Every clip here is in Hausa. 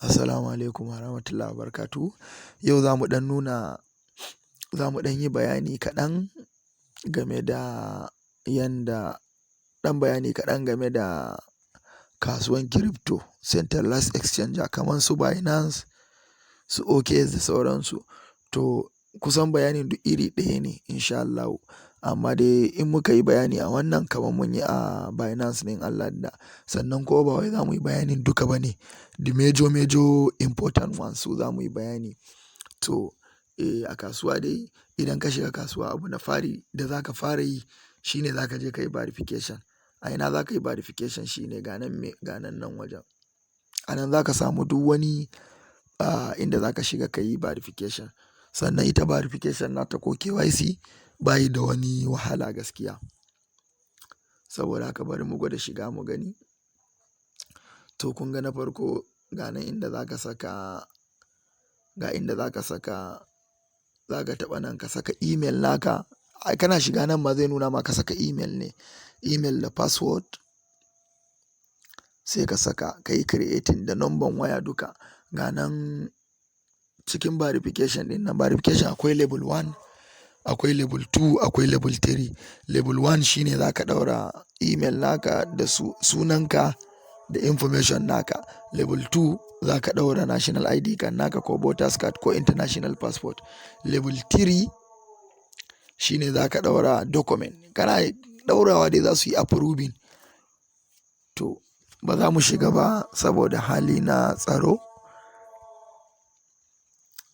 Assalamu alaikum warahmatullahi wabarakatuh. Yau za mu ɗan yi bayani kaɗan game da kasuwan kiripto, centralized exchanger kaman su Binance, su OkX da sauransu. To kusan bayanin duk iri ɗaya ne insha Allahu, amma dai in muka yi bayani a wannan kaman mun yi a Binance ne in Allah ya yarda. Sannan kuma ba wai za mu yi bayanin duka ba ne, the major important ones su za mu yi bayani. To a kasuwa dai idan ka shiga kasuwa abu na fari da za ka fara yi shi ne za ka je ka yi verification. A ina za ka yi verification shi ne ga nan wajen. A nan za ka samu duk wani inda za ka shiga ka yi verification. Sannan ita verification nata ko KYC ba yi da wani wahala gaskiya. Saboda haka bari mu gwada shiga mu gani. To kun ga na farko ga nan inda za ka saka, za ka taɓa nan ka saka email naka. Kana shiga nan ma zai nuna ma ka saka email ne, email da password sai ka saka ka yi creating da number waya duka. Ga nan cikin verification ɗin nan, verification akwai level 1, akwai level 2, akwai level 3. Level 1 shine za ka ɗaura email naka da sunanka da information naka. Level 2 za ka ɗaura national ID card naka ko voters card ko international passport. Level 3 shine za ka ɗaura document. Kana ɗaurawa dai za su yi approving. To ba za mu shiga ba saboda hali na tsaro.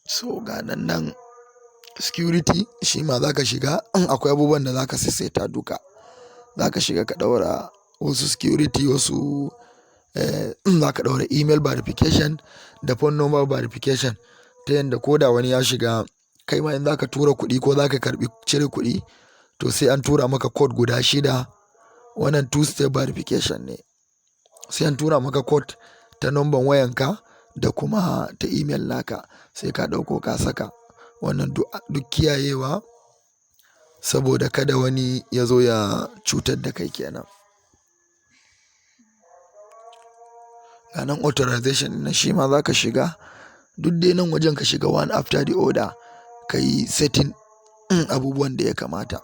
So ga nan security shi ma za ka shiga, akwai abubuwan da za ka sassaita duka. Za ka shiga ka ɗaura wasu security, wasu za ka ɗaura email verification da phone number verification, ta yanda ko da wani ya shiga kai ma in za ka tura kuɗi ko za ka cire kuɗi to sai an tura maka code guda 6. Wannan two step verification ne. Sai an tura maka code ta number wayanka da kuma ta email naka, sai ka ɗauko ka saka. Wannan duk kiyayewa saboda kada wani ya zo ya cutar da kai kenan. Ga nan authorization ɗin nan shi ma za ka shiga. Duk dai nan wajen ka shiga one after the other ka yi setting abubuwan da ya kamata.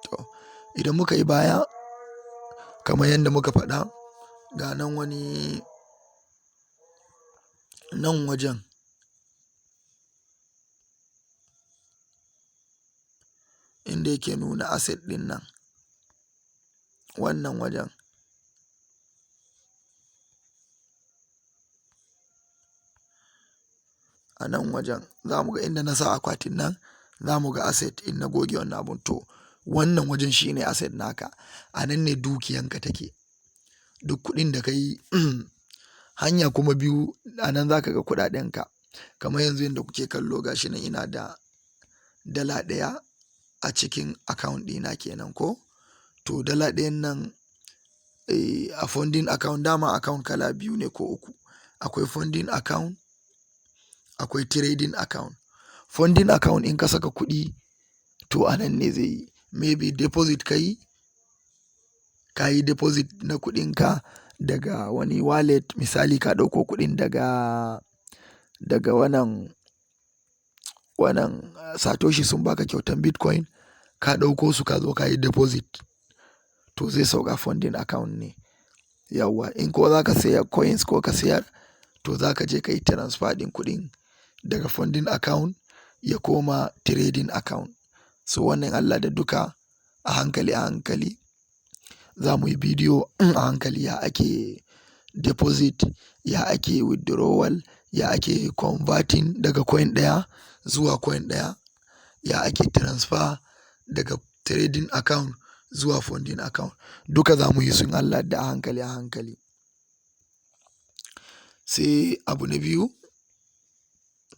To idan muka yi baya kamar yadda muka faɗa, ga nan nan wajen inda yake nuna asset ɗin nan, wannan wajen a nan wajen za mu ga inda na sa akwatin nan, za mu ga asset in na goge wannan abun. To wannan wajen shi ne asset naka. A nan ne dukiyanka take. Duk kuɗin da ka yi hanya kuma biyu a nan za ka ga kuɗaɗenka. Kamar yanzu yadda kuke kallo ga shi nan ina da dala 1 a cikin account ɗina kenan ko. To dala 1 nan a funding account, dama account kala biyu ne ko uku. Akwai funding account, akwai trading account. Funding account in ka saka kuɗi to a nan ne zai yi. Maybe deposit ka yi deposit na kuɗinka daga wani wallet. Misali ka ɗauko kuɗin daga wannan satoshi sun baka kyautan bitcoin, ka ɗauko su ka zo ka yi deposit, to zai sauka funding account ne. Yawwa in ko za ka saya coins ko ka sayar, to za ka je ka yi transfer ɗin kuɗin daga funding account ya koma trading account. So wannan Allah da duka a hankali za mu yi bidiyo a hankali ya ake deposit, ya ake withdrawal, ya ake converting daga coin ɗaya zuwa coin ɗaya, ya ake transfer daga trading account zuwa funding account. Duka za mu yi su in Allah da a hankali. Sai abu na biyu,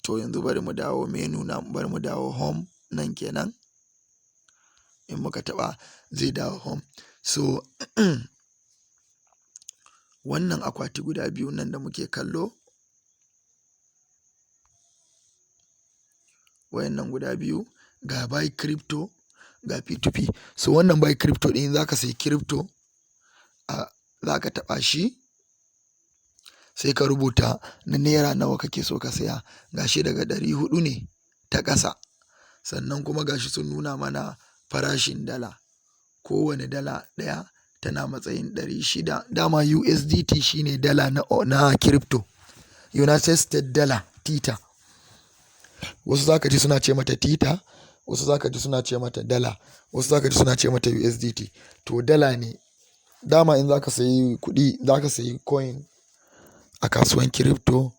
to yanzu bari mu dawo menu na, bari mu dawo home nan kenan. In muka taɓa zai dawo home. So wannan akwati guda biyu nan da muke kallo, wayannan guda biyu, ga buy crypto ga P2P. So wannan buy crypto ɗin za ka sayi crypto, za ka taɓa shi sai ka rubuta na naira nawa kake so ka saya, gashi daga 400 ne ta ƙasa. Sannan kuma gashi sun nuna mana farashin dala, kowane dala ɗaya tana matsayin 600. Dama USDT shine dala na kiripto, United States Dollar tita. Wasu zaka ji suna ce mata tita, wasu zaka ji suna ce mata dala, wasu zaka ji suna ce mata USDT. To dala ne. Dama in zaka sayi kuɗi, zaka sayi coin a kasuwan kiripto,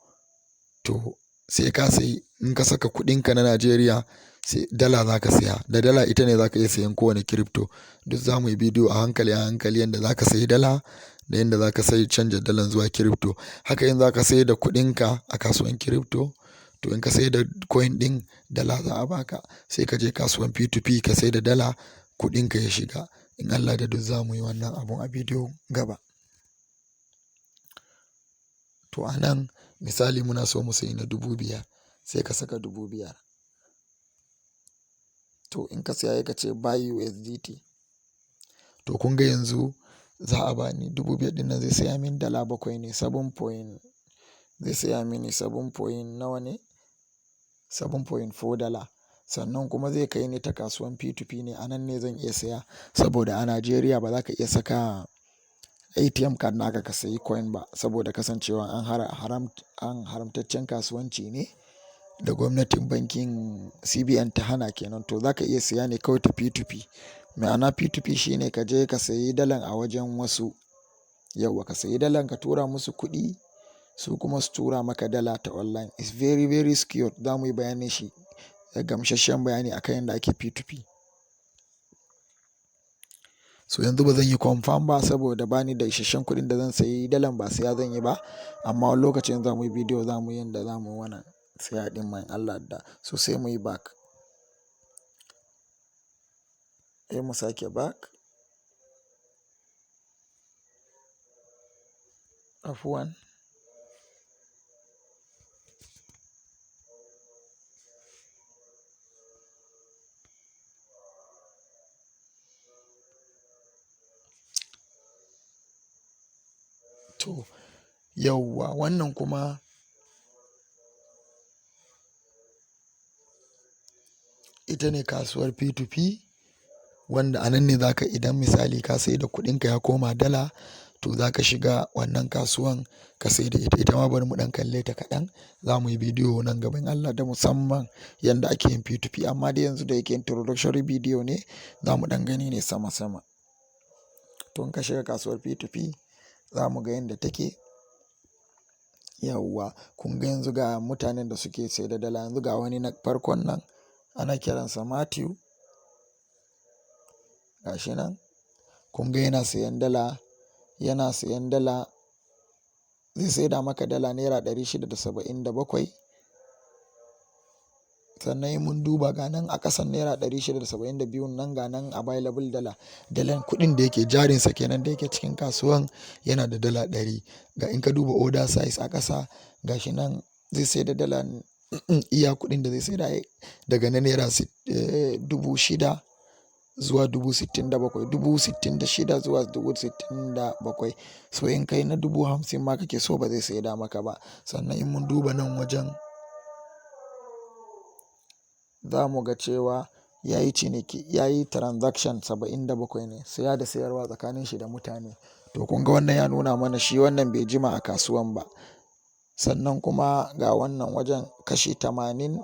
to sai ka sayi, in ka saka kuɗinka na Najeriya sai dala zaka saya. Da dala ita ne zaka iya sayan kowane kiripto. Duk za mu yi bidiyo a hankali yanda zaka sayi dala da yanda zaka sayi canja dalan zuwa kiripto. Haka in zaka sayar da kuɗinka a kasuwan kiripto, to in ka sayar da coin ɗin dala za a baka. Sai ka je kasuwan P2P ka sayar da dala, kuɗinka ya shiga. In Allah da duk za mu yi wannan abun a bidiyo gaba. To a nan misali muna so mu sayi na 5,000, sai ka saka 5,000. To in ka saya ka ce buy USDT. To kun ga yanzu za a bani 5,000 ɗin nan zai saya min dala 7 ne, 7 zai saya mini 7 nawa ne? 7.4 dala. Sannan kuma zai kai ni ta kasuwan P2P ne, a nan ne zan iya saya. Saboda a Najeriya ba za ka iya saka ATM card naka ka sayi coin ba, saboda kasancewa an haramtaccen kasuwanci ne da gwamnatin bankin CBN ta hana kenan. To za ka iya siya ne kawai ta P2P. Ma'ana P2P shine ka je ka sayi dalan a wajen wasu. Yauwa ka sayi dalan ka tura musu kuɗi, su kuma su tura maka dala ta online. It's very very secure. Za mu yi bayanin shi, gamsasshen bayani akan yadda ake P2P. So yanzu ba zan yi confirm ba saboda bani da isasshen kuɗin da zan sayi dalan, ba saya zan yi ba. Amma wani lokacin za mu yi bidiyo, za mu yi yanda za mu yi wannan saya ɗin mai Allah da. So sai mu yi back. Sai mu sake back. Afuwan. To yauwa wannan kuma ita ne kasuwar P2P, wanda a nan ne zaka, idan misali ka sai da kuɗinka ya koma dala, to zaka shiga wannan kasuwan ka sai da ita. Ita ma bari mu ɗan kalle ta kaɗan. Za mu yi bidiyo nan gaban Allah da musamman yanda ake yin P2P. Amma dai yanzu da yake introductory bidiyo ne, za mu ɗan gani ne sama sama. To in ka shiga kasuwar P2P za mu ga yanda take. Yauwa kun ga yanzu ga mutanen da suke sai da dala. Yanzu ga wani na farkon nan ana kiransa Matthew. Gashi nan kun ga yana sayan dala, zai saida maka dala naira 677. Sannan in mun duba ga nan a ƙasan naira 672 nan, ga nan available dala. Dalan kuɗin da yake jarinsa kenan da yake cikin kasuwan yana da dala 100. Ga in ka duba order size a ƙasa, gashi nan zai saida dala iya kuɗin da zai saida daga na naira 6,000 zuwa 67,000, 66,000 zuwa 67,000. So in kai na 50,000 ma kake so ba zai saida maka ba. Sannan in mun duba nan wajen za mu ga cewa ya yi ciniki, ya yi transaction 77 ne, saya da sayarwa tsakanin shi da mutane. To kun ga wannan ya nuna mana shi wannan bai jima a kasuwan ba. Sannan kuma ga wannan wajen kashi 80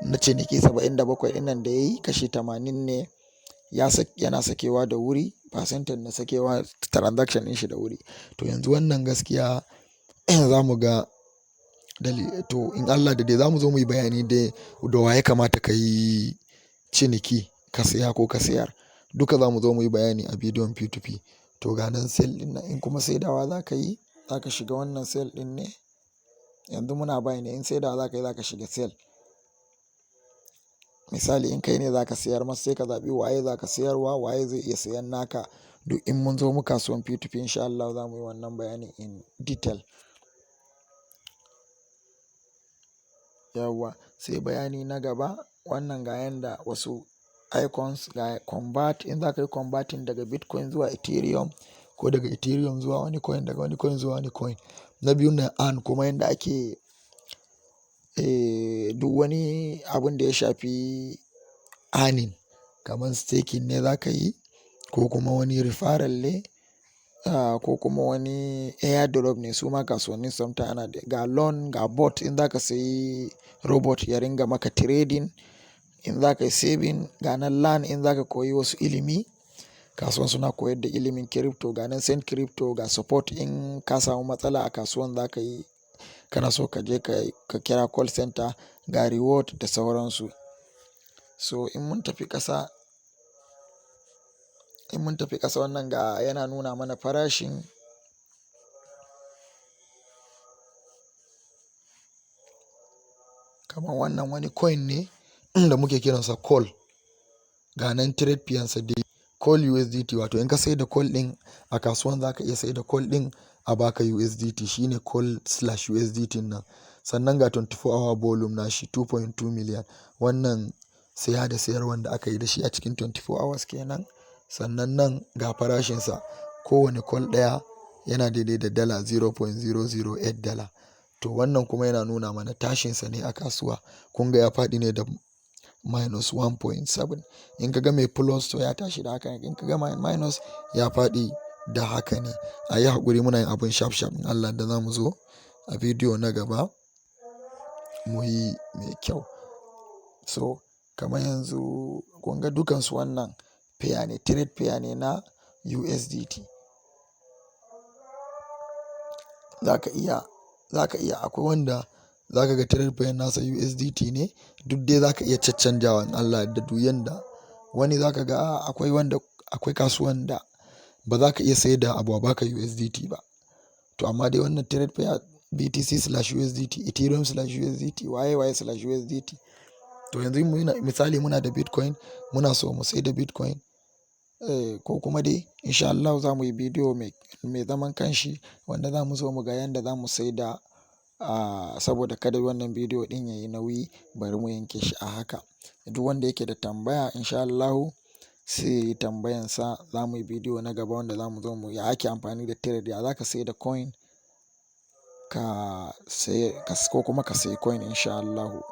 na ciniki 77 ɗin nan da ya yi, kashi 80 ne yana sakewa da wuri, percentage na sakewa transaction ɗin shi da wuri. To yanzu wannan gaskiya za mu ga to in Allah da dai za mu zo mu yi bayani da wa ya kamata ka yi ciniki, ka saya ko ka sayar. Duka za mu zo mu yi bayani a bidiyon P2P. To ga nan sale ɗin nan, in kuma saidawa za ka yi, za ka shiga wannan sale ɗin ne. Yanzu muna bayani in saidawa za ka yi, za ka shiga sale. Misali in kai ne za ka sayar masa, sai ka zaɓi waye za ka sayarwa, waye zai iya sayan naka. Duk in mun zo mu kasuwan P2P insha Allah za mu yi wannan bayani in detail. Yauwa sai bayani na gaba, wannan ga yanda wasu icons ga convert, in za ka yi converting daga Bitcoin zuwa Ethereum, ko daga Ethereum zuwa wani coin, daga wani coin zuwa wani coin. Na biyu na earn kuma yanda ake duk wani abun da ya shafi earning kamar staking ne za ka yi, ko kuma wani referral ne, ko kuma wani airdrop ne. Su ma kasuwannin sometimes ana ga loan, ga bot in za ka sayi robot ya ringa maka trading, in za ka yi saving, ga nan learn in za ka koyi wasu ilimi. Kasuwan suna koyar da ilimin kiripto, ga nan send kiripto, ga support in ka samu matsala a kasuwan za ka yi, kana so ka je ka kira call center, ga reward da sauransu. So in mun tafi ƙasa wannan ga yana nuna mana farashin kamar wannan wani coin ne da muke kiransa call. Ga nan trade fiyansa dai call USDT, wato in ka sai da call ɗin a kasuwan za ka iya sai da call ɗin a baka USDT, shine call/USDT nan. Sannan ga 24-hour volume nashi 2.2 million. Wannan saya da sayarwan da aka yi da shi a cikin 24 hours kenan. Sannan nan ga farashinsa, kowane call ɗaya yana daidai da dala 0.008 dala. To wannan kuma yana nuna mana tashinsa ne a kasuwa. Kun ga ya faɗi ne da minus 1.7. In ka ga mai plus to ya tashi da haka ne, in ka ga minus ya faɗi da haka ne. A yi haƙuri, muna yin abin shaf shaf in Allah da za mu zo a bidiyo na gaba mu yi mai kyau. So kamar yanzu kun ga dukansu wannan pair ne, trade pair ne na USDT. Za ka iya akwai wanda za ka ga trade pair nasa USDT ne, duk dai za ka iya caccanjawa in Allah da duk yanda. Wani za ka ga akwai kasuwan da ba za ka iya sayar da abu a baka USDT ba. To amma dai wannan trade pair BTC/USDT, Ethereum/USDT, waye/USDT. To yanzu misali muna da Bitcoin, muna so mu sai da Bitcoin, ko kuma dai insha Allah za mu yi bidiyo mai zaman kanshi wanda za mu zo mu ga yanda za mu sai da, saboda kada wannan bidiyo ɗin ya yi nauyi bari mu yanke shi a haka. Duk wanda yake da tambaya insha Allahu sai ya yi tambayansa. Za mu yi bidiyo na gaba wanda za mu zo mu ya ake amfani da trade, ya za ka sai da coin ko kuma ka sayi coin insha Allahu.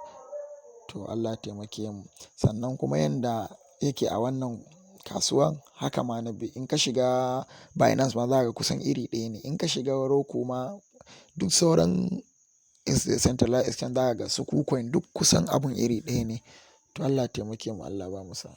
To Allah taimake mu. Sannan kuma yanda yake a wannan kasuwan haka ma na in ka shiga Binance ma za ka kusan iri ɗaya ne. In ka shiga Roku ma duk sauran centralized exchange za ka ga su KuCoin duk kusan abun iri ɗaya ne. To Allah taimake mu, Allah ba mu sa'a.